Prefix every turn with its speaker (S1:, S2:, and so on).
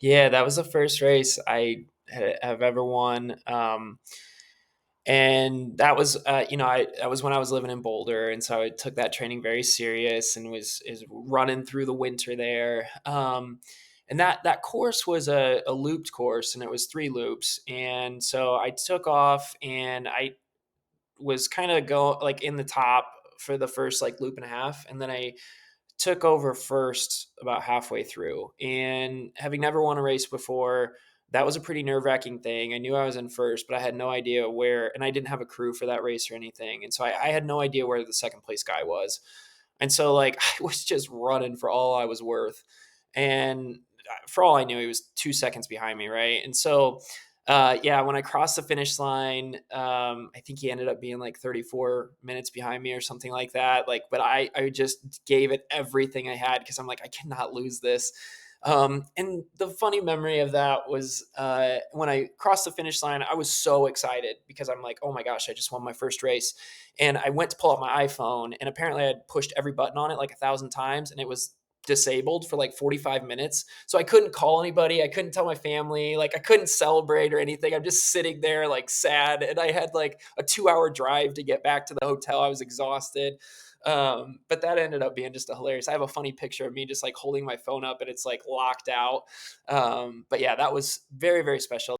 S1: Yeah, that was the first race I have ever won. And that was, that was when I was living in Boulder, and so I took that training very serious and was is running through the winter there. And that course was a looped course, and it was 3 loops. And so I took off, and I was kind of go like in the top for the first like loop and a half, and then I took over first about halfway through. And having never won a race before, that was a pretty nerve wracking thing. I knew I was in first, but I had no idea where, and I didn't have a crew for that race or anything. And so I had no idea where the second place guy was. And so, like, I was just running for all I was worth. And for all I knew, he was 2 seconds behind me, right? And so, yeah, when I crossed the finish line, I think he ended up being like 34 minutes behind me or something like that. Like, but I just gave it everything I had because I'm like, I cannot lose this. And the funny memory of that was when I crossed the finish line, I was so excited because I'm like, oh my gosh, I just won my first race. And I went to pull up my iPhone, and apparently I had pushed every button on it like 1,000 times, and it was disabled for like 45 minutes. So I couldn't call anybody. I couldn't tell my family. Like I couldn't celebrate or anything. I'm just sitting there like sad. And I had like a 2 hour drive to get back to the hotel. I was exhausted. But that ended up being just a hilarious. I have a funny picture of me just like holding my phone up and it's like locked out. But yeah, that was very, very special.